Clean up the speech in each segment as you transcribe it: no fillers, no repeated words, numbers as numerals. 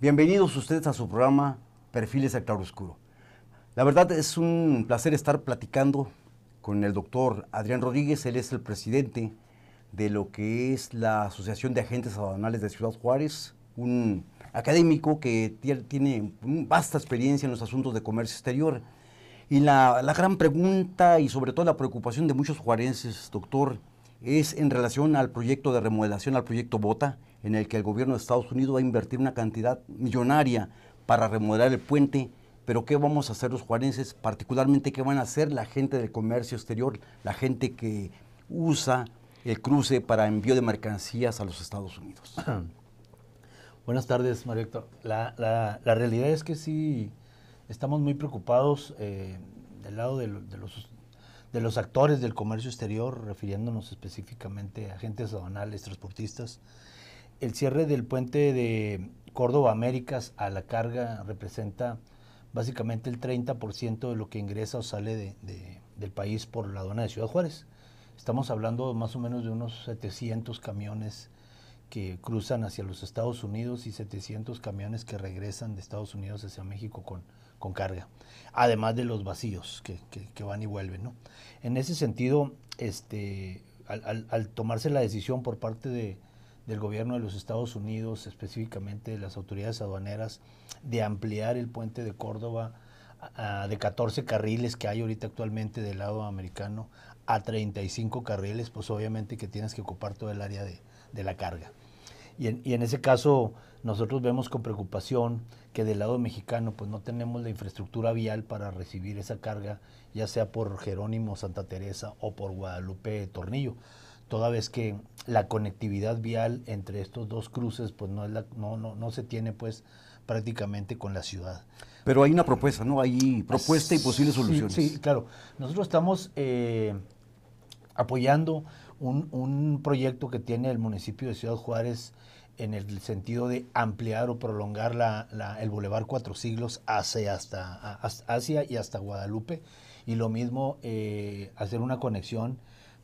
Bienvenidos ustedes a su programa Perfiles del Claroscuro. La verdad es un placer estar platicando con el doctor Adrián Rodríguez. Él es el presidente de lo que es la Asociación de Agentes Aduanales de Ciudad Juárez, un académico que tiene vasta experiencia en los asuntos de comercio exterior. Y la gran pregunta y sobre todo la preocupación de muchos juarenses, doctor, es en relación al proyecto de remodelación, al proyecto BOTA, en el que el gobierno de Estados Unidos va a invertir una cantidad millonaria para remodelar el puente. Pero ¿qué vamos a hacer los juarenses? Particularmente, ¿qué van a hacer la gente del comercio exterior, la gente que usa el cruce para envío de mercancías a los Estados Unidos? Buenas tardes, Mario Héctor. La realidad es que sí estamos muy preocupados del lado de los actores del comercio exterior, refiriéndonos específicamente a agentes aduanales, transportistas. El cierre del puente de Córdoba Américas a la carga representa básicamente el 30% de lo que ingresa o sale del país por la aduana de Ciudad Juárez. Estamos hablando más o menos de unos 700 camiones que cruzan hacia los Estados Unidos y 700 camiones que regresan de Estados Unidos hacia México con carga, además de los vacíos que van y vuelven, ¿no? En ese sentido, al tomarse la decisión por parte del gobierno de los Estados Unidos, específicamente de las autoridades aduaneras, de ampliar el puente de Córdoba de 14 carriles que hay ahorita actualmente del lado americano a 35 carriles, pues obviamente que tienes que ocupar todo el área de la carga. Y en ese caso nosotros vemos con preocupación que del lado mexicano pues no tenemos la infraestructura vial para recibir esa carga, ya sea por Jerónimo, Santa Teresa o por Guadalupe, Tornillo, toda vez que la conectividad vial entre estos dos cruces pues no se tiene pues prácticamente con la ciudad. Pero hay una propuesta, ¿no? Hay propuesta y posibles soluciones. Sí, claro. Nosotros estamos apoyando un proyecto que tiene el municipio de Ciudad Juárez en el sentido de ampliar o prolongar el Boulevard Cuatro Siglos hacia y hasta Guadalupe, y lo mismo hacer una conexión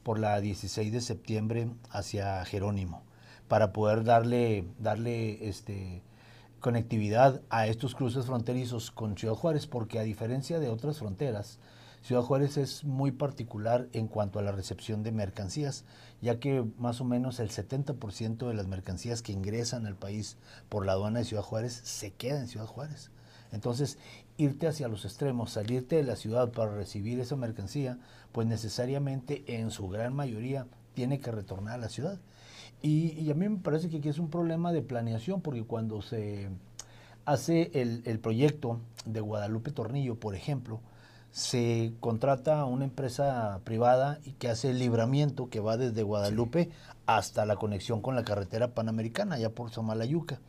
por la 16 de septiembre hacia Jerónimo, para poder darle conectividad a estos cruces fronterizos con Ciudad Juárez, porque a diferencia de otras fronteras, Ciudad Juárez es muy particular en cuanto a la recepción de mercancías, ya que más o menos el 70% de las mercancías que ingresan al país por la aduana de Ciudad Juárez se queda en Ciudad Juárez. Entonces, irte hacia los extremos, salirte de la ciudad para recibir esa mercancía, pues necesariamente en su gran mayoría tiene que retornar a la ciudad. Y a mí me parece que aquí es un problema de planeación, porque cuando se hace el proyecto de Guadalupe Tornillo, por ejemplo, se contrata a una empresa privada y que hace el libramiento que va desde Guadalupe hasta la conexión con la carretera panamericana, allá por Samalayuca.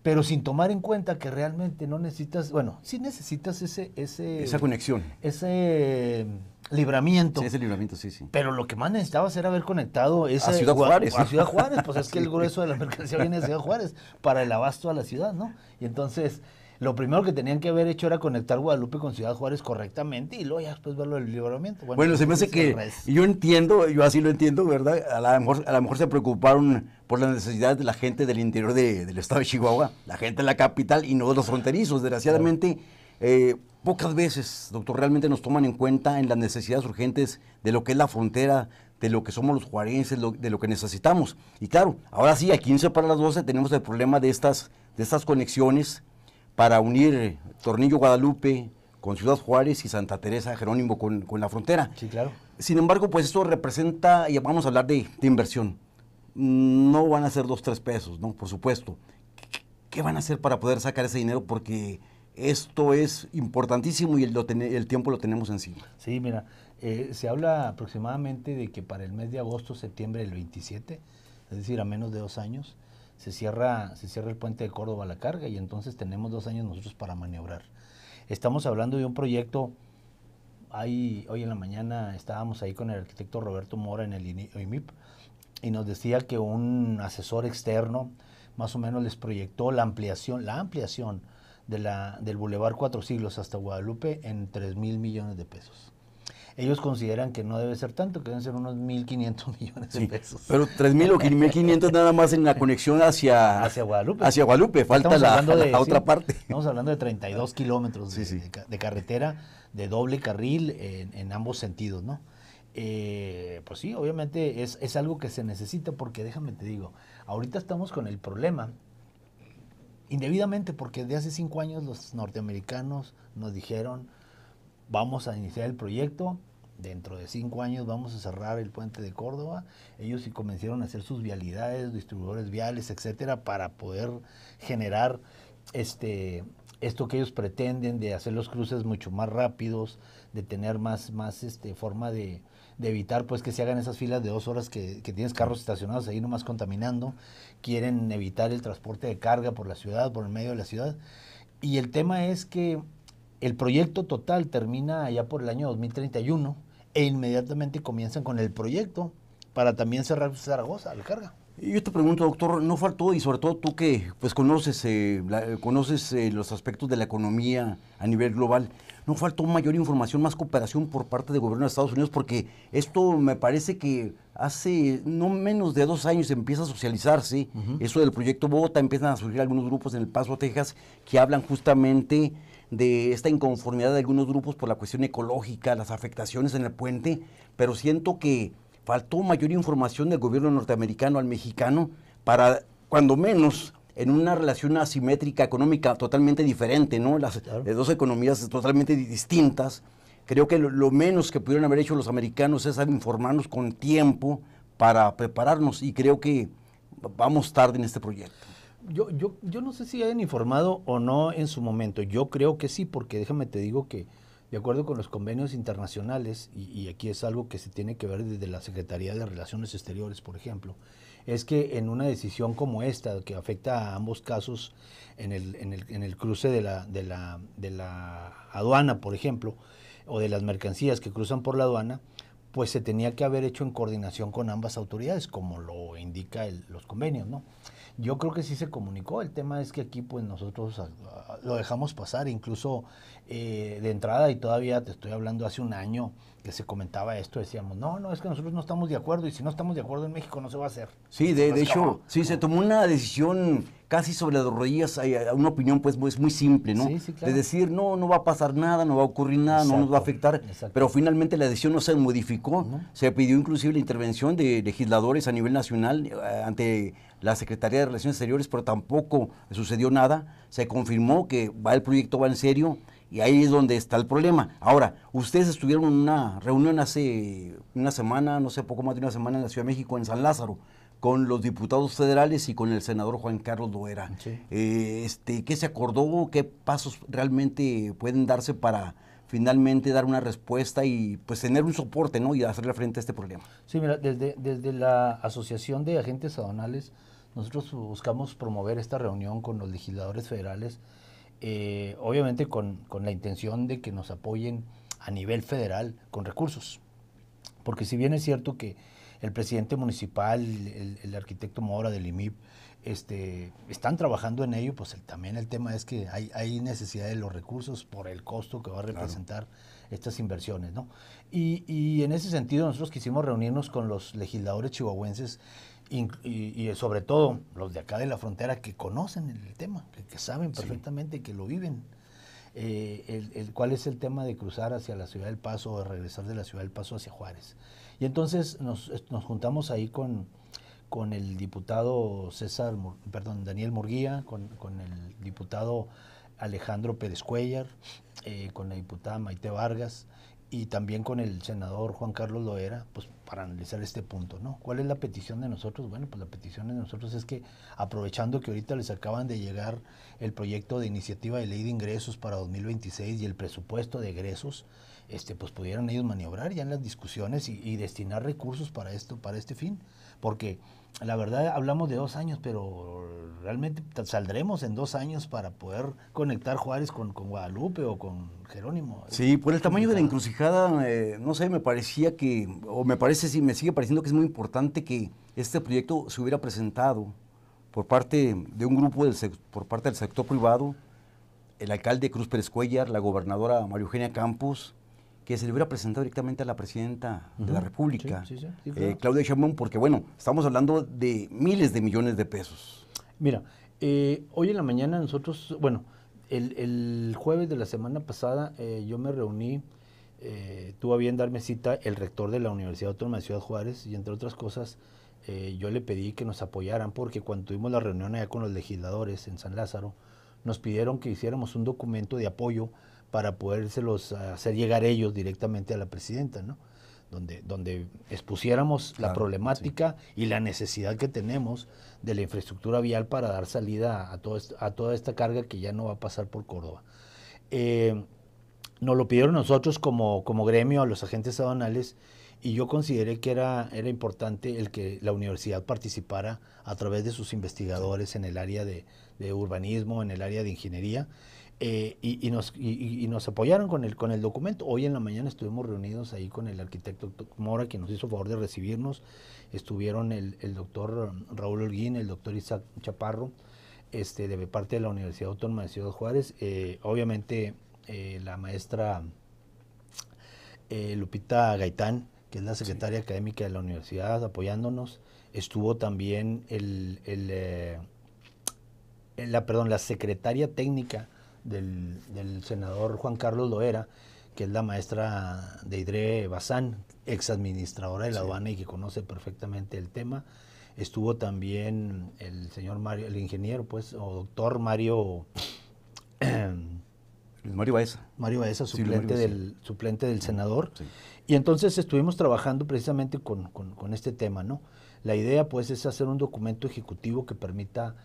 Pero sin tomar en cuenta que realmente no necesitas, bueno, sí necesitas esa conexión. Ese libramiento. Sí, ese libramiento, sí. Pero lo que más necesitabas era haber conectado a Ciudad Juárez. A Ciudad Juárez, pues es que el grueso de la mercancía viene de Ciudad Juárez para el abasto a la ciudad, ¿no? Y entonces, lo primero que tenían que haber hecho era conectar Guadalupe con Ciudad Juárez correctamente y luego ya después verlo el libramiento. Bueno, se me hace que yo así lo entiendo, ¿verdad? A lo mejor se preocuparon por las necesidades de la gente del interior del estado de Chihuahua, la gente de la capital y no de los fronterizos. Desgraciadamente, pocas veces, doctor, realmente nos toman en cuenta en las necesidades urgentes de lo que es la frontera, de lo que somos los juarenses, de lo que necesitamos. Y claro, ahora sí, a 15 para las 12 tenemos el problema de estas conexiones para unir Tornillo Guadalupe con Ciudad Juárez y Santa Teresa Jerónimo con la frontera. Sí, claro. Sin embargo, pues esto representa, y vamos a hablar de inversión. No van a ser 2, 3 pesos, ¿no? Por supuesto. ¿Qué van a hacer para poder sacar ese dinero? Porque esto es importantísimo y el tiempo lo tenemos encima. Sí, mira, se habla aproximadamente de que para el mes de agosto, septiembre del 27, es decir, a menos de 2 años, se cierra el puente de Córdoba a la carga, y entonces tenemos 2 años nosotros para maniobrar. Estamos hablando de un proyecto. Hoy en la mañana estábamos ahí con el arquitecto Roberto Mora en el IMIP y nos decía que un asesor externo más o menos les proyectó la ampliación del Boulevard Cuatro Siglos hasta Guadalupe en 3,000 millones de pesos. Ellos consideran que no debe ser tanto, que deben ser unos 1.500 millones de pesos. Pero 3.000 o 1.500 nada más en la conexión hacia Guadalupe. Hacia Guadalupe, falta la otra parte. Estamos hablando de 32 kilómetros Sí. de carretera de doble carril en ambos sentidos, ¿no? Pues sí, obviamente es algo que se necesita porque déjame te digo, ahorita estamos con el problema indebidamente porque de hace 5 años los norteamericanos nos dijeron vamos a iniciar el proyecto, dentro de 5 años vamos a cerrar el puente de Córdoba. Ellos sí comenzaron a hacer sus vialidades, distribuidores viales, etcétera, para poder generar esto que ellos pretenden de hacer los cruces mucho más rápidos, de tener más forma de evitar pues que se hagan esas filas de 2 horas que tienes carros estacionados ahí nomás contaminando. Quieren evitar el transporte de carga por la ciudad, por el medio de la ciudad. Y el tema es que el proyecto total termina allá por el año 2031 e inmediatamente comienzan con el proyecto para también cerrar Zaragoza, la carga. Y yo te pregunto, doctor, ¿no faltó, y sobre todo tú que pues conoces los aspectos de la economía a nivel global, no faltó mayor información, más cooperación por parte del gobierno de Estados Unidos? Porque esto me parece que hace no menos de 2 años empieza a socializarse, eso del proyecto Bogotá, empiezan a surgir algunos grupos en El Paso, Texas, que hablan justamente de esta inconformidad de algunos grupos por la cuestión ecológica, las afectaciones en el puente, pero siento que faltó mayor información del gobierno norteamericano al mexicano para, cuando menos, en una relación asimétrica económica totalmente diferente, ¿no? Las dos economías totalmente distintas. Creo que lo menos que pudieron haber hecho los americanos es informarnos con tiempo para prepararnos, y creo que vamos tarde en este proyecto. Yo no sé si hayan informado o no en su momento. Yo creo que sí, porque déjame te digo que de acuerdo con los convenios internacionales, y aquí es algo que se tiene que ver desde la Secretaría de Relaciones Exteriores, por ejemplo, es que en una decisión como esta, que afecta a ambos casos en el cruce de la aduana, por ejemplo, o de las mercancías que cruzan por la aduana, pues se tenía que haber hecho en coordinación con ambas autoridades, como lo indica los convenios, ¿no? Yo creo que sí se comunicó, el tema es que aquí pues nosotros lo dejamos pasar, incluso de entrada, y todavía te estoy hablando hace un año que se comentaba esto, decíamos, no, es que nosotros no estamos de acuerdo, y si no estamos de acuerdo en México no se va a hacer. Sí, de hecho, sí, se tomó una decisión casi sobre las rodillas, una opinión pues muy simple, ¿no? Sí, claro. De decir, no va a pasar nada, no va a ocurrir nada, no nos va a afectar, pero finalmente la decisión no se modificó, se pidió inclusive la intervención de legisladores a nivel nacional ante la Secretaría de Relaciones Exteriores, pero tampoco sucedió nada, se confirmó que el proyecto va en serio, y ahí es donde está el problema. Ahora, ustedes estuvieron en una reunión hace una semana, no sé, poco más de una semana en la Ciudad de México, en San Lázaro, con los diputados federales y con el senador Juan Carlos Loera. Sí. ¿Qué se acordó? ¿Qué pasos realmente pueden darse para finalmente dar una respuesta y pues tener un soporte, ¿no? Y hacerle frente a este problema? Sí, mira, desde la Asociación de Agentes Aduanales, nosotros buscamos promover esta reunión con los legisladores federales, obviamente con la intención de que nos apoyen a nivel federal con recursos. Porque si bien es cierto que el presidente municipal, el arquitecto Mora del IMIP, están trabajando en ello, pues también el tema es que hay necesidad de los recursos por el costo que va a representar estas inversiones, ¿no? Y en ese sentido nosotros quisimos reunirnos con los legisladores chihuahuenses y sobre todo los de acá de la frontera que conocen el tema, que saben perfectamente, que lo viven. ¿Cuál es el tema de cruzar hacia la Ciudad del Paso o de regresar de la Ciudad del Paso hacia Juárez? Y entonces nos juntamos ahí con el diputado Daniel Murguía, con el diputado Alejandro Pérez Cuellar, con la diputada Maite Vargas y también con el senador Juan Carlos Loera, pues para analizar este punto, ¿no? ¿Cuál es la petición de nosotros? Bueno, pues la petición de nosotros es que, aprovechando que ahorita les acaban de llegar el proyecto de iniciativa de ley de ingresos para 2026 y el presupuesto de egresos, pues pudieran ellos maniobrar ya en las discusiones y destinar recursos para este fin, porque la verdad hablamos de 2 años, pero realmente saldremos en 2 años para poder conectar Juárez con Guadalupe o con Jerónimo. Sí, por el tamaño de la encrucijada, no sé, me sigue pareciendo que es muy importante que este proyecto se hubiera presentado por parte de un grupo por parte del sector privado, el alcalde Cruz Pérez Cuellar, la gobernadora María Eugenia Campos, que se le hubiera presentado directamente a la presidenta de la República, Sí, claro. Claudia Sheinbaum, porque bueno, estamos hablando de miles de millones de pesos. Mira, hoy en la mañana nosotros, bueno, el jueves de la semana pasada yo me reuní, tuvo a bien darme cita el rector de la Universidad Autónoma de Ciudad Juárez y entre otras cosas yo le pedí que nos apoyaran porque cuando tuvimos la reunión allá con los legisladores en San Lázaro, nos pidieron que hiciéramos un documento de apoyo para podérselos hacer llegar ellos directamente a la presidenta, ¿no? Donde expusiéramos la problemática y la necesidad que tenemos de la infraestructura vial para dar salida a toda esta carga que ya no va a pasar por Córdoba. Nos lo pidieron nosotros como gremio a los agentes aduanales y yo consideré que era importante el que la universidad participara a través de sus investigadores en el área de urbanismo, en el área de ingeniería, y nos apoyaron con el documento. Hoy en la mañana estuvimos reunidos ahí con el arquitecto Mora, que nos hizo favor de recibirnos. Estuvieron el doctor Raúl Holguín, el doctor Isaac Chaparro, de parte de la Universidad Autónoma de Ciudad Juárez. Obviamente la maestra Lupita Gaitán, que es la secretaria académica de la universidad, apoyándonos. Estuvo también la secretaria técnica del senador Juan Carlos Loera, que es la maestra Deidre Bazán, ex administradora de la aduana y que conoce perfectamente el tema. Estuvo también el señor Mario, el ingeniero, pues, o doctor Mario... Mario Baeza. Mario Baeza, suplente del senador. Sí. Y entonces estuvimos trabajando precisamente con este tema, ¿no? La idea, pues, es hacer un documento ejecutivo que permita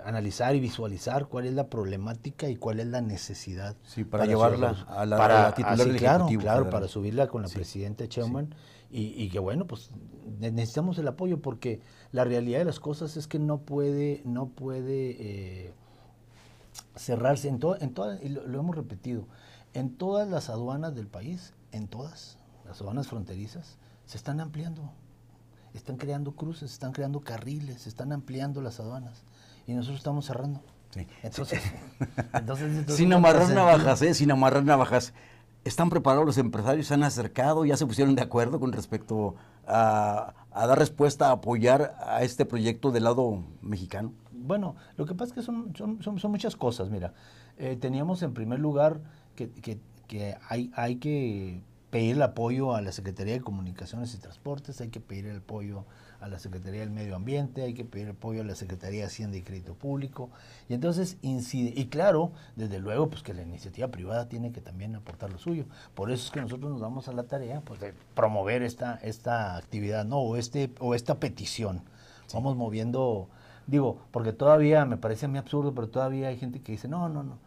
analizar y visualizar cuál es la problemática y cuál es la necesidad. Sí, para llevarla a la titular del Ejecutivo. Claro, para subirla con la presidenta Sheinbaum. Y que bueno, pues necesitamos el apoyo porque la realidad de las cosas es que no puede cerrarse y lo hemos repetido, en todas las aduanas del país, en todas las aduanas fronterizas, se están ampliando. Están creando cruces, están creando carriles, se están ampliando las aduanas y nosotros estamos cerrando. Sí. Entonces sin amarrar navajas, sin amarrar navajas. ¿Están preparados los empresarios? ¿Se han acercado? ¿Ya se pusieron de acuerdo con respecto a dar respuesta, a apoyar a este proyecto del lado mexicano? Bueno, lo que pasa es que son muchas cosas. Mira, teníamos en primer lugar que hay que pedir el apoyo a la Secretaría de Comunicaciones y Transportes, hay que pedir el apoyo a la Secretaría del Medio Ambiente, hay que pedir el apoyo a la Secretaría de Hacienda y Crédito Público, y entonces incide, y claro, desde luego, pues que la iniciativa privada tiene que también aportar lo suyo. Por eso es que nosotros nos damos a la tarea, pues, de promover esta actividad, ¿no? O esta petición. Sí. Vamos moviendo, digo, porque todavía me parece a mí absurdo, pero todavía hay gente que dice, no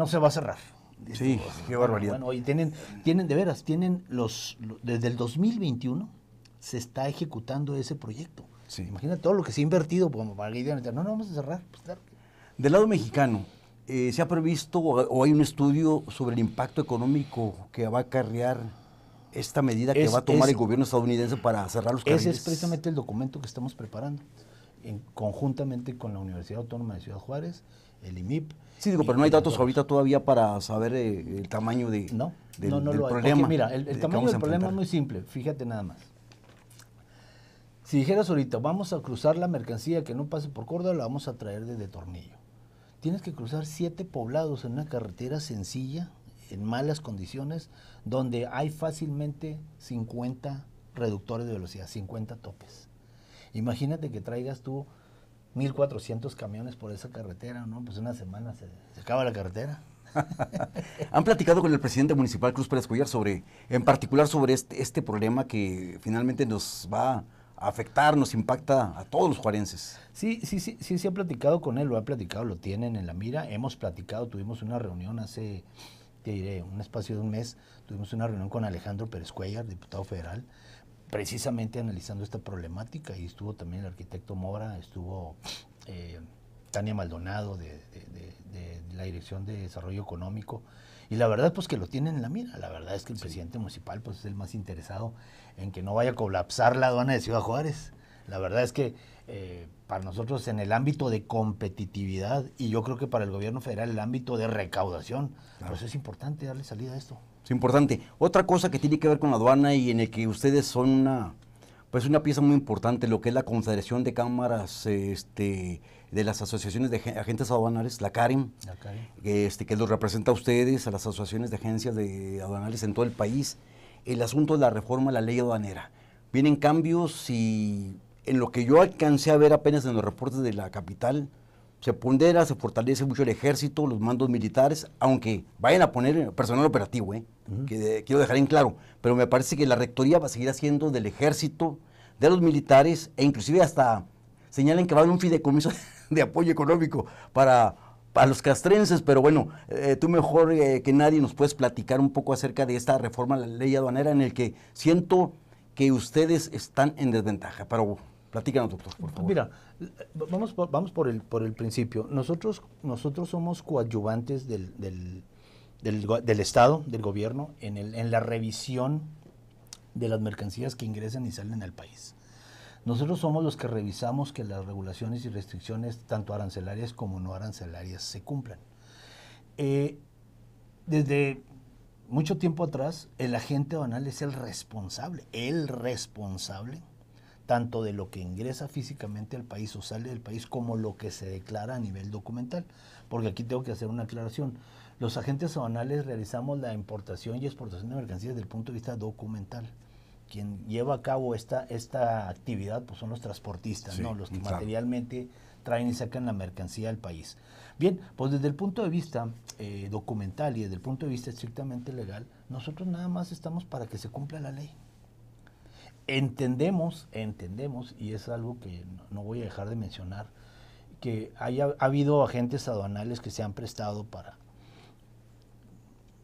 se va a cerrar. Sí, qué barbaridad. Bueno, y tienen de veras, desde el 2021 se está ejecutando ese proyecto. Sí. Imagina todo lo que se ha invertido como para que digan, no vamos a cerrar. Pues claro. Del lado mexicano, ¿se ha previsto o hay un estudio sobre el impacto económico que va a acarrear esta medida que va a tomar el gobierno estadounidense para cerrar los carriles? Ese es precisamente el documento que estamos preparando, conjuntamente con la Universidad Autónoma de Ciudad Juárez, el IMIP. Sí, digo, pero no hay datos ahorita todavía para saber el tamaño del problema. Porque mira, el tamaño del problema es muy simple, fíjate nada más. Si dijeras ahorita, vamos a cruzar la mercancía que no pase por Córdoba, la vamos a traer desde Tornillo. Tienes que cruzar 7 poblados en una carretera sencilla, en malas condiciones, donde hay fácilmente 50 reductores de velocidad, 50 topes. Imagínate que traigas tú 1,400 camiones por esa carretera, ¿no? Pues una semana se acaba la carretera. ¿Han platicado con el presidente municipal, Cruz Pérez Cuéllar, en particular sobre este problema que finalmente nos va a afectar, nos impacta a todos los juarenses? Sí, se ha platicado con él, lo tienen en la mira, hemos platicado, tuvimos una reunión hace, te diré, un espacio de un mes, tuvimos una reunión con Alejandro Pérez Cuéllar, diputado federal, precisamente analizando esta problemática, y estuvo también el arquitecto Mora, estuvo Tania Maldonado de la Dirección de Desarrollo Económico, y la verdad pues que lo tienen en la mira. La verdad es que el presidente municipal pues es el más interesado en que no vaya a colapsar la aduana de Ciudad Juárez. La verdad es que para nosotros en el ámbito de competitividad y yo creo que para el gobierno federal el ámbito de recaudación. Claro. Pues es importante darle salida a esto. Es importante. Otra cosa que tiene que ver con la aduana y en el que ustedes son una pieza muy importante, lo que es la Confederación de Cámaras de las Asociaciones de Agentes Aduanales, la CAREM, que los representa a ustedes, a las asociaciones de agencias de aduanales en todo el país, el asunto de la reforma a la ley aduanera. Vienen cambios y en lo que yo alcancé a ver apenas en los reportes de la capital, se pondera, se fortalece mucho el ejército, los mandos militares, aunque vayan a poner personal operativo, que quiero dejar en claro, pero me parece que la rectoría va a seguir haciendo del ejército, de los militares, e inclusive hasta señalan que va a haber un fideicomiso de apoyo económico para los castrenses, pero bueno, tú mejor que nadie nos puedes platicar un poco acerca de esta reforma a la ley aduanera en el que siento que ustedes están en desventaja, pero platícanos, doctor, por favor. Mira, vamos por el principio. Nosotros somos coadyuvantes del Estado, del gobierno, en la revisión de las mercancías que ingresan y salen al país. Nosotros somos los que revisamos que las regulaciones y restricciones, tanto arancelarias como no arancelarias, se cumplan. Desde mucho tiempo atrás, el agente aduanal es el responsable tanto de lo que ingresa físicamente al país o sale del país como lo que se declara a nivel documental. Porque aquí tengo que hacer una aclaración. Los agentes aduanales realizamos la importación y exportación de mercancías desde el punto de vista documental. Quien lleva a cabo esta actividad pues son los transportistas, sí, ¿no? Los que materialmente traen y sacan la mercancía al país. Bien, pues desde el punto de vista documental y desde el punto de vista estrictamente legal, nosotros nada más estamos para que se cumpla la ley. Entendemos, y es algo que no voy a dejar de mencionar, que ha habido agentes aduanales que se han prestado para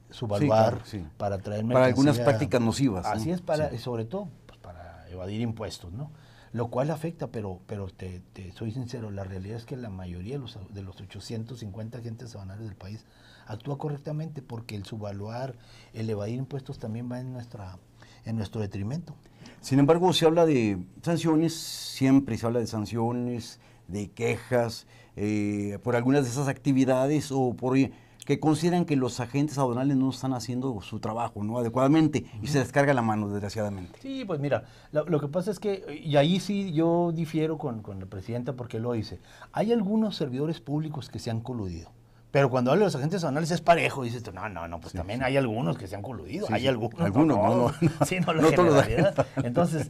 subvaluar, sí, claro, sí, para traer mercancía. Para algunas prácticas nosivas. Así, ¿no? Es, sí, sobre todo pues, para evadir impuestos, ¿no? Lo cual afecta, pero te soy sincero, la realidad es que la mayoría de los 850 agentes aduanales del país actúa correctamente porque el subvaluar, el evadir impuestos también va en nuestro detrimento. Sin embargo, se habla de sanciones, siempre se habla de sanciones, de quejas, por algunas de esas actividades o por que consideran que los agentes aduanales no están haciendo su trabajo, ¿no?, adecuadamente, y se descarga la mano, desgraciadamente. Sí, pues mira, lo que pasa es que, y ahí sí yo difiero con la presidenta porque lo dice, hay algunos servidores públicos que se han coludido. Pero cuando habla de los agentes aduanales es parejo, dices tú, no, pues sí, también sí, hay algunos que se han coludido, sí, hay algunos. Algunos, no. Sí, no, la generalidad. Entonces,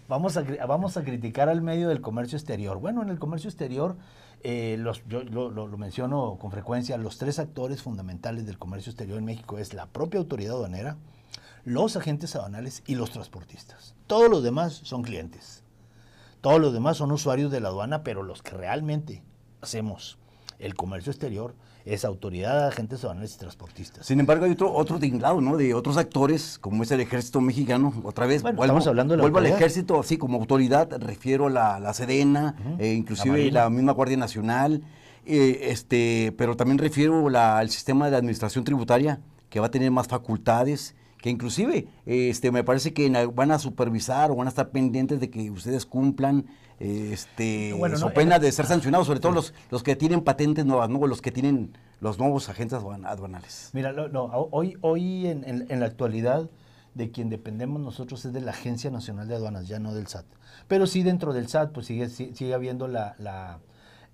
vamos a criticar al medio del comercio exterior. Bueno, en el comercio exterior, yo lo menciono con frecuencia, los tres actores fundamentales del comercio exterior en México es la propia autoridad aduanera, los agentes aduanales y los transportistas. Todos los demás son clientes. Todos los demás son usuarios de la aduana, pero los que realmente hacemos el comercio exterior es autoridad, agentes aduanales y transportistas. Sin embargo, hay otro tinglado, ¿no?, de otros actores, como es el ejército mexicano. Otra vez, bueno, estamos hablando de la vuelvo al ejército, así como autoridad, refiero a la Sedena, inclusive la misma Guardia Nacional, pero también refiero al sistema de administración tributaria, que va a tener más facultades, que inclusive me parece que van a supervisar o van a estar pendientes de que ustedes cumplan, so pena de ser sancionados, sobre todo los que tienen patentes nuevas, ¿no?, los que tienen los nuevos agentes aduanales. Mira, hoy en la actualidad de quien dependemos nosotros es de la Agencia Nacional de Aduanas, ya no del SAT. Pero sí dentro del SAT pues sigue habiendo la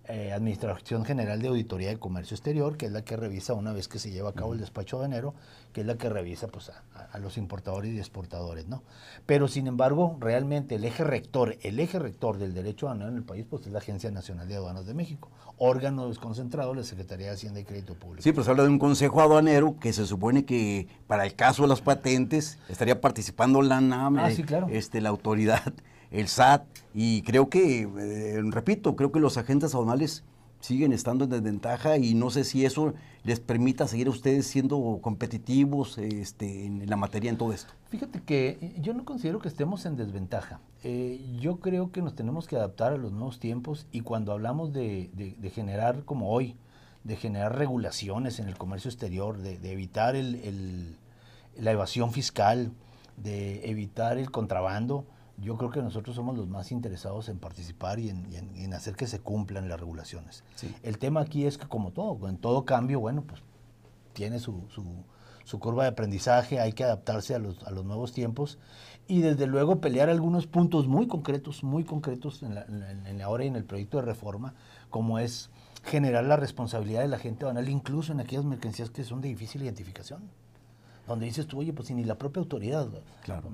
Administración General de Auditoría de Comercio Exterior, que es la que revisa una vez que se lleva a cabo el despacho aduanero, que es la que revisa pues a los importadores y exportadores, ¿no? Pero sin embargo, realmente el eje rector del derecho aduanero en el país pues es la Agencia Nacional de Aduanas de México, órgano desconcentrado de la Secretaría de Hacienda y Crédito Público. Sí, pero se habla de un consejo aduanero que se supone que para el caso de las patentes estaría participando la NAM, sí, claro, la autoridad, el SAT, y creo que, repito, creo que los agentes aduanales siguen estando en desventaja y no sé si eso les permita seguir a ustedes siendo competitivos en la materia, en todo esto. Fíjate que yo no considero que estemos en desventaja. Yo creo que nos tenemos que adaptar a los nuevos tiempos y cuando hablamos de generar, como hoy, de generar regulaciones en el comercio exterior, de evitar la evasión fiscal, de evitar el contrabando, yo creo que nosotros somos los más interesados en participar y en hacer que se cumplan las regulaciones. Sí. El tema aquí es que como todo, en todo cambio, bueno, pues tiene su curva de aprendizaje, hay que adaptarse a los nuevos tiempos y desde luego pelear algunos puntos muy concretos en la hora y en el proyecto de reforma, como es generar la responsabilidad de la gente aduanal, incluso en aquellas mercancías que son de difícil identificación. Donde dices tú, oye, pues si ni la propia autoridad, Claro.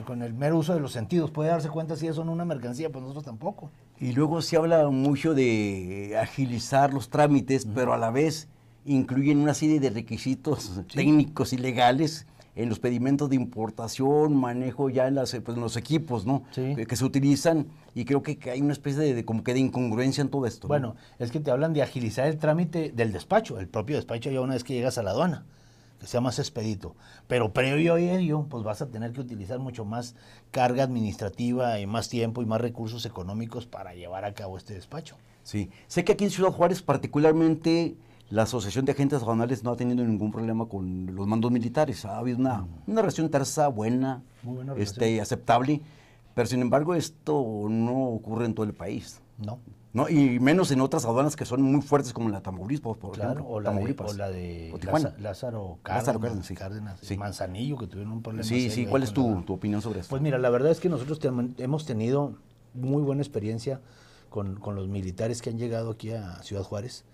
con el mero uso de los sentidos, puede darse cuenta si eso no es una mercancía, pues nosotros tampoco. Y luego se habla mucho de agilizar los trámites, pero a la vez incluyen una serie de requisitos técnicos y legales en los pedimentos de importación, manejo ya en, pues, en los equipos, ¿no? Sí. Que se utilizan, y creo que hay una especie de como que de incongruencia en todo esto, ¿no? Bueno, es que te hablan de agilizar el trámite del despacho, el propio despacho ya una vez que llegas a la aduana, que sea más expedito. Pero previo a ello, pues vas a tener que utilizar mucho más carga administrativa y más tiempo y más recursos económicos para llevar a cabo este despacho. Sí, sé que aquí en Ciudad Juárez particularmente la Asociación de Agentes Aduanales no ha tenido ningún problema con los mandos militares. Ha habido una relación tersa buena, Muy buena relación. aceptable, pero sin embargo esto no ocurre en todo el país. No. ¿No? Y menos en otras aduanas que son muy fuertes como la Tamaulipas, por Claro, ejemplo. o la de o Tijuana. Lázaro Cárdenas, Cárdenas, sí. Manzanillo, que tuvieron un problema. Sí, serio sí. ahí ¿Cuál es con tu opinión sobre esto? Pues mira, la verdad es que nosotros hemos tenido muy buena experiencia con los militares que han llegado aquí a Ciudad Juárez.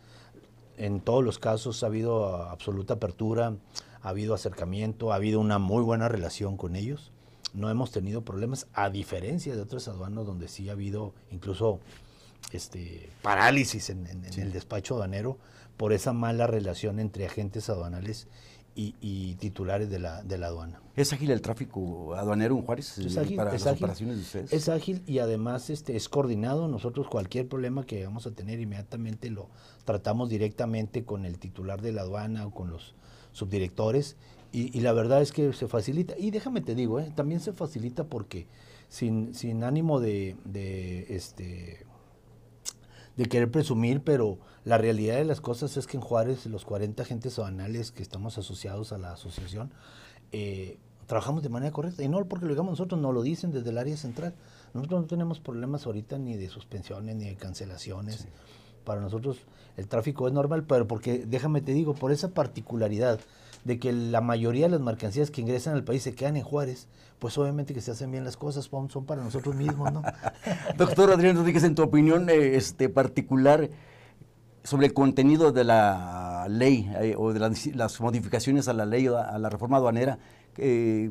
En todos los casos ha habido absoluta apertura, ha habido acercamiento, ha habido una muy buena relación con ellos. No hemos tenido problemas, a diferencia de otras aduanas donde sí ha habido incluso parálisis en el despacho aduanero por esa mala relación entre agentes aduanales y titulares de la aduana. ¿Es ágil el tráfico aduanero en Juárez Es ágil, para es las ágil, operaciones de ustedes? es ágil y además es coordinado. Nosotros cualquier problema que vamos a tener inmediatamente lo tratamos directamente con el titular de la aduana o con los subdirectores y la verdad es que se facilita. Y déjame te digo, también se facilita porque sin ánimo de querer presumir, pero la realidad de las cosas es que en Juárez los 40 agentes aduanales que estamos asociados a la asociación trabajamos de manera correcta, y no porque lo digamos nosotros, nos lo dicen desde el área central. Nosotros no tenemos problemas ahorita ni de suspensiones ni de cancelaciones. Sí. Para nosotros el tráfico es normal, pero porque, déjame te digo, por esa particularidad de que la mayoría de las mercancías que ingresan al país se quedan en Juárez, pues obviamente que se hacen bien las cosas, son para nosotros mismos, ¿no? Doctor Adrián Rodríguez, en tu opinión particular sobre el contenido de la ley o de las modificaciones a la ley o a la reforma aduanera, ¿qué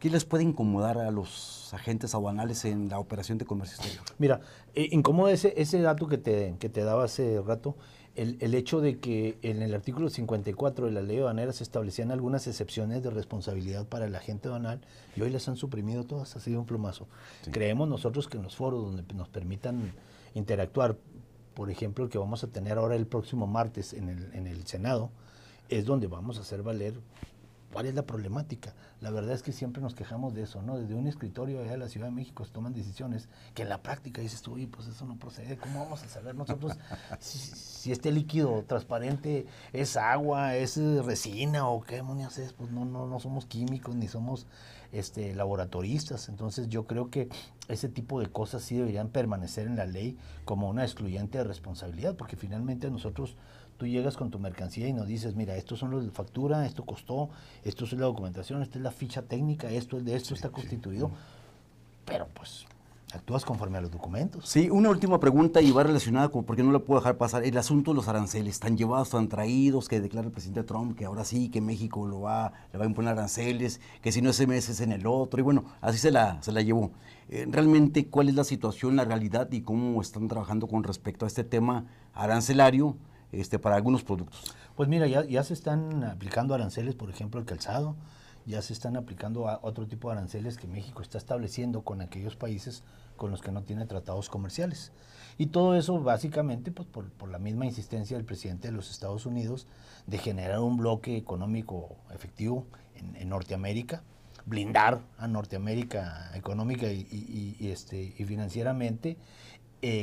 les puede incomodar a los agentes aduanales en la operación de comercio exterior? Mira, incomoda ese dato que te daba hace rato, el hecho de que en el artículo 54 de la ley aduanera se establecían algunas excepciones de responsabilidad para el agente aduanal y hoy las han suprimido todas, ha sido un plumazo. Sí. Creemos nosotros que en los foros donde nos permitan interactuar, por ejemplo, el que vamos a tener ahora el próximo martes en el Senado, es donde vamos a hacer valer cuál es la problemática. La verdad es que siempre nos quejamos de eso, ¿no? Desde un escritorio allá de la Ciudad de México se toman decisiones que en la práctica dices tú, pues eso no procede. ¿Cómo vamos a saber nosotros si este líquido transparente es agua, es resina o qué demonios es? Pues no somos químicos ni somos laboratoristas. Entonces yo creo que ese tipo de cosas sí deberían permanecer en la ley como una excluyente de responsabilidad, porque finalmente nosotros, tú llegas con tu mercancía y nos dices, mira, estos son los de factura, esto costó, esto es la documentación, esta es la ficha técnica, esto está constituido, pero pues actúas conforme a los documentos. Sí, una última pregunta y va relacionada con, porque no la puedo dejar pasar, el asunto de los aranceles, tan llevados, tan traídos, que declara el presidente Trump que ahora sí, que México le va a imponer aranceles, que si no ese mes es en el otro, y bueno, así se la llevó. Realmente, ¿cuál es la situación, la realidad y cómo están trabajando con respecto a este tema arancelario para algunos productos? Pues mira, ya se están aplicando aranceles, por ejemplo, el calzado, ya se están aplicando a otro tipo de aranceles que México está estableciendo con aquellos países con los que no tiene tratados comerciales. Y todo eso básicamente pues, por la misma insistencia del presidente de los Estados Unidos de generar un bloque económico efectivo en Norteamérica, blindar a Norteamérica económica y financieramente,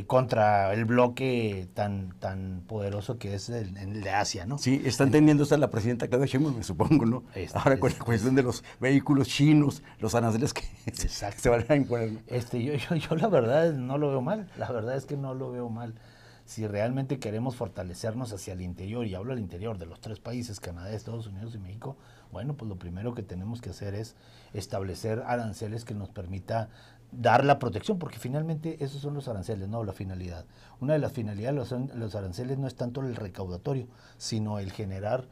contra el bloque tan poderoso que es el de Asia, ¿no? Sí, está entendiendo esta la presidenta Claudia Sheinbaum, me supongo, ¿no? Ahora con la cuestión de los vehículos chinos, los aranceles que se van a imponer, ¿no? Yo la verdad no lo veo mal, la verdad es que no lo veo mal. Si realmente queremos fortalecernos hacia el interior, y hablo al interior de los 3 países, Canadá, Estados Unidos y México, bueno, pues lo primero que tenemos que hacer es establecer aranceles que nos permita dar la protección, porque finalmente esos son los aranceles, no la finalidad. Una de las finalidades de los aranceles no es tanto el recaudatorio, sino el generar,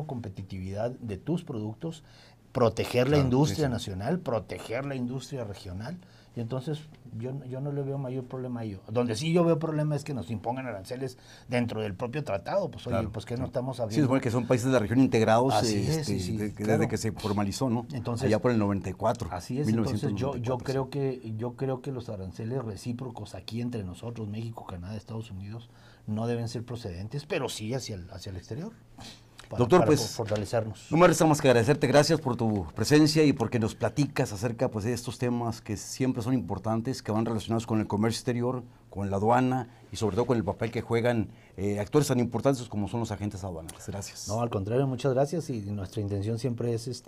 competitividad de tus productos, proteger la industria nacional, proteger la industria regional, y entonces yo no le veo mayor problema a ello. Donde sí yo veo problema es que nos impongan aranceles dentro del propio tratado, pues oye, pues que no estamos abriendo. Sí, es bueno que son países de la región integrados claro. desde que se formalizó, ¿no? Entonces, allá por el 94. Así es, entonces yo creo que los aranceles recíprocos aquí entre nosotros, México, Canadá, Estados Unidos, no deben ser procedentes, pero sí hacia el exterior. Doctor, para pues fortalecernos. No me resta más que agradecerte, gracias por tu presencia y porque nos platicas acerca pues, de estos temas que siempre son importantes, que van relacionados con el comercio exterior, con la aduana y sobre todo con el papel que juegan actores tan importantes como son los agentes aduanales. Gracias. No, al contrario, muchas gracias, y nuestra intención siempre es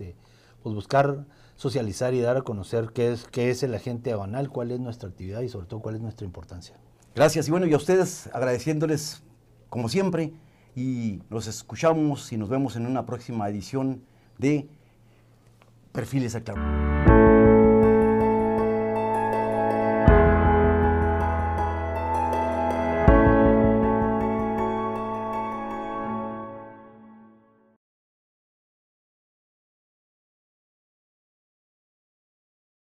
pues buscar socializar y dar a conocer qué es el agente aduanal, cuál es nuestra actividad y sobre todo cuál es nuestra importancia. Gracias, y bueno, y a ustedes agradeciéndoles como siempre, y nos escuchamos y nos vemos en una próxima edición de Perfiles Sector.